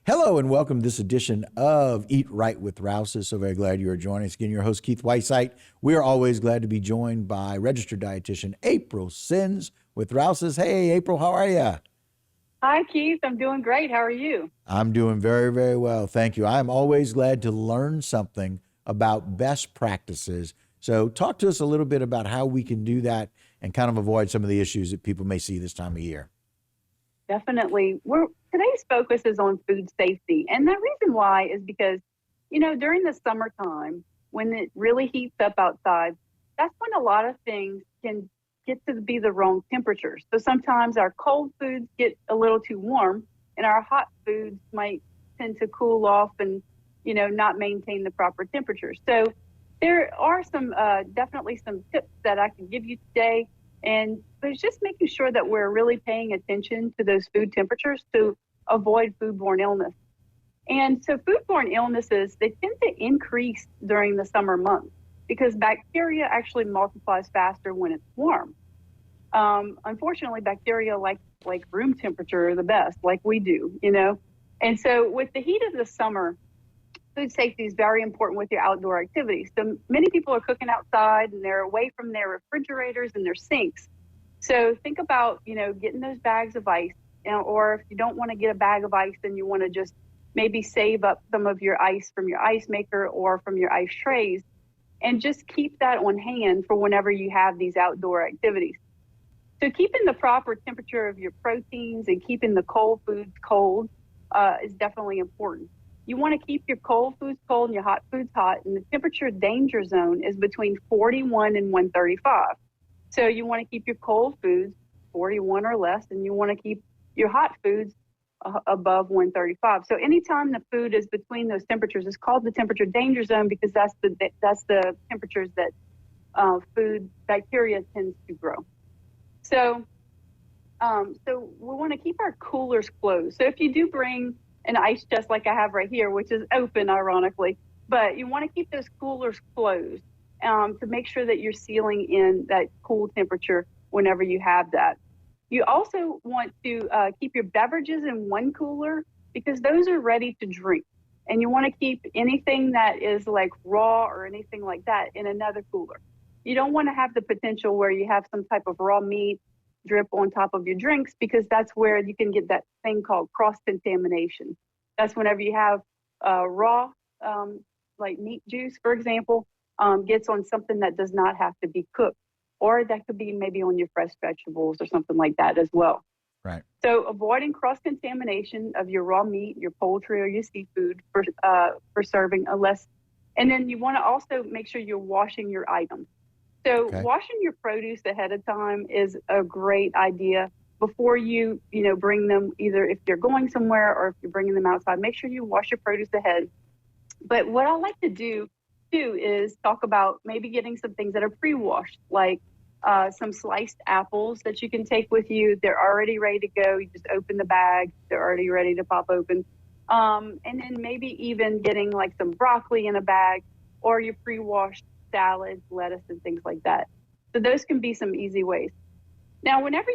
Hello and welcome to this edition of Eat Right with Rouses. So very glad you are joining us. Again, your host, Keith Whiteside. We are always glad to be joined by registered dietitian April Sins with Rouses. Hey, April, how are you? Hi, Keith. I'm doing great. How are you? I'm doing very, very well. Thank you. I'm always glad to learn something about best practices. So talk to us a little bit about how we can do that and kind of avoid some of the issues that people may see this time of year. Definitely. Today's focus is on food safety. And the reason why is because, during the summertime, when it really heats up outside, that's when a lot of things can get to be the wrong temperature. So sometimes our cold foods get a little too warm and our hot foods might tend to cool off and, not maintain the proper temperature. So there are definitely some tips that I can give you today. But it's just making sure that we're really paying attention to those food temperatures to avoid foodborne illness. And so foodborne illnesses, they tend to increase during the summer months because bacteria actually multiplies faster when it's warm. Unfortunately, bacteria like room temperature the best, like we do. And so with the heat of the summer, food safety is very important with your outdoor activities. So many people are cooking outside and they're away from their refrigerators and their sinks. So think about, getting those bags of ice, or if you don't want to get a bag of ice, then you want to just maybe save up some of your ice from your ice maker or from your ice trays and just keep that on hand for whenever you have these outdoor activities. So keeping the proper temperature of your proteins and keeping the cold foods cold is definitely important. You want to keep your cold foods cold and your hot foods hot, and the temperature danger zone is between 41 and 135. So you want to keep your cold foods 41 or less, and you want to keep your hot foods above 135. So anytime the food is between those temperatures, it's called the temperature danger zone because that's the temperatures that food bacteria tends to grow. So so we want to keep our coolers closed. So if you do bring an ice chest like I have right here, which is open, ironically, but you want to keep those coolers closed to make sure that you're sealing in that cool temperature whenever you have that. You also want to keep your beverages in one cooler because those are ready to drink. And you want to keep anything that is like raw or anything like that in another cooler. You don't want to have the potential where you have some type of raw meat drip on top of your drinks because that's where you can get that thing called cross contamination. That's whenever you have raw, like meat juice, for example, gets on something that does not have to be cooked, or that could be maybe on your fresh vegetables or something like that as well. Right. So avoiding cross contamination of your raw meat, your poultry, or your seafood for serving, unless, and then you want to also make sure you're washing your items. So Okay. washing your produce ahead of time is a great idea before you bring them, either if you're going somewhere or if you're bringing them outside. Make sure you wash your produce ahead. But what I like to do too is talk about maybe getting some things that are pre-washed, like some sliced apples that you can take with you. They're already ready to go. You just open the bag. They're already ready to pop open. And then maybe even getting like some broccoli in a bag or your pre-washed salads, lettuce, and things like that. So those can be some easy ways. Now, whenever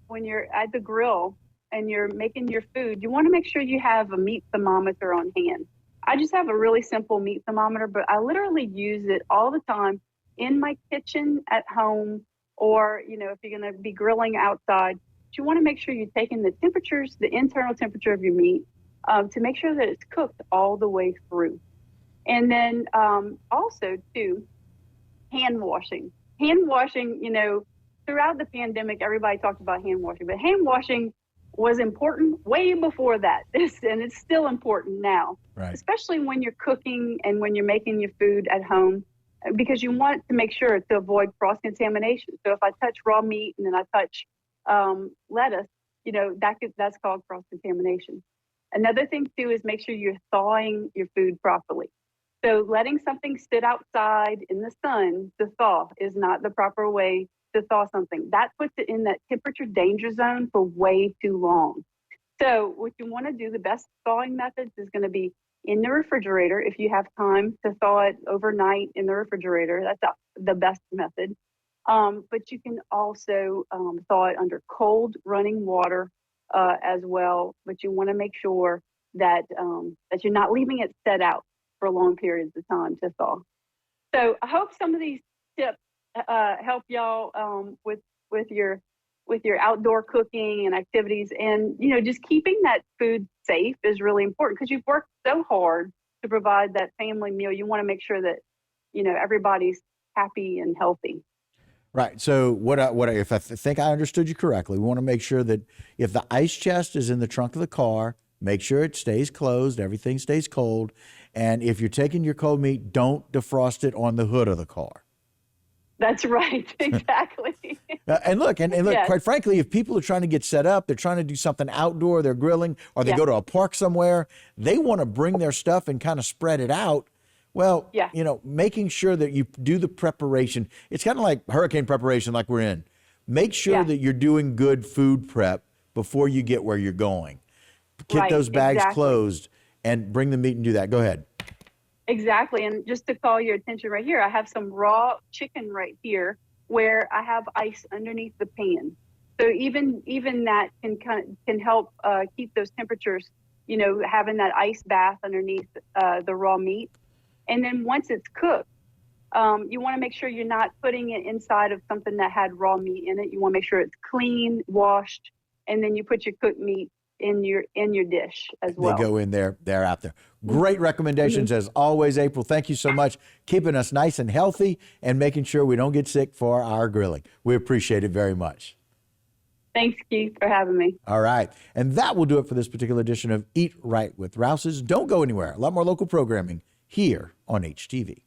when you're at the grill and you're making your food, you want to make sure you have a meat thermometer on hand. I just have a really simple meat thermometer, but I literally use it all the time in my kitchen at home, or if you're going to be grilling outside. But you want to make sure you're taking the temperatures, the internal temperature of your meat, to make sure that it's cooked all the way through. And then also too, hand washing. Hand washing, throughout the pandemic, everybody talked about hand washing, but hand washing was important way before that. And it's still important now, Right. especially when you're cooking and when you're making your food at home, because you want to make sure to avoid cross contamination. So if I touch raw meat and then I touch lettuce, that's called cross contamination. Another thing too is make sure you're thawing your food properly. So letting something sit outside in the sun to thaw is not the proper way to thaw something. That puts it in that temperature danger zone for way too long. So what you want to do, the best thawing methods is going to be in the refrigerator. If you have time to thaw it overnight in the refrigerator, that's the best method. But you can also thaw it under cold running water as well. But you want to make sure that you're not leaving it set out for long periods of time to thaw. So I hope some of these tips help y'all with your outdoor cooking and activities, and just keeping that food safe is really important because you've worked so hard to provide that family meal. You want to make sure that everybody's happy and healthy. Right. So if I think I understood you correctly, we want to make sure that if the ice chest is in the trunk of the car, make sure it stays closed, everything stays cold. And if you're taking your cold meat, don't defrost it on the hood of the car. That's right. Exactly. And look, Yes. quite frankly, if people are trying to get set up, they're trying to do something outdoor, they're grilling, or they Yeah. go to a park somewhere, they want to bring their stuff and kind of spread it out. Well, Yeah. making sure that you do the preparation, it's kind of like hurricane preparation like we're in. Make sure Yeah. that you're doing good food prep before you get where you're going. Get Right, those bags exactly. closed and bring the meat and do that. Go ahead. Exactly. And just to call your attention right here, I have some raw chicken right here where I have ice underneath the pan. So even that can help keep those temperatures, having that ice bath underneath the raw meat. And then once it's cooked, you want to make sure you're not putting it inside of something that had raw meat in it. You want to make sure it's clean, washed, and then you put your cooked meat in your dish as well. They go in there, they're out there. Great recommendations as always, April. Thank you so much. Keeping us nice and healthy and making sure we don't get sick for our grilling. We appreciate it very much. Thanks, Keith, for having me. All right. And that will do it for this particular edition of Eat Right with Rouses. Don't go anywhere. A lot more local programming here on HTV.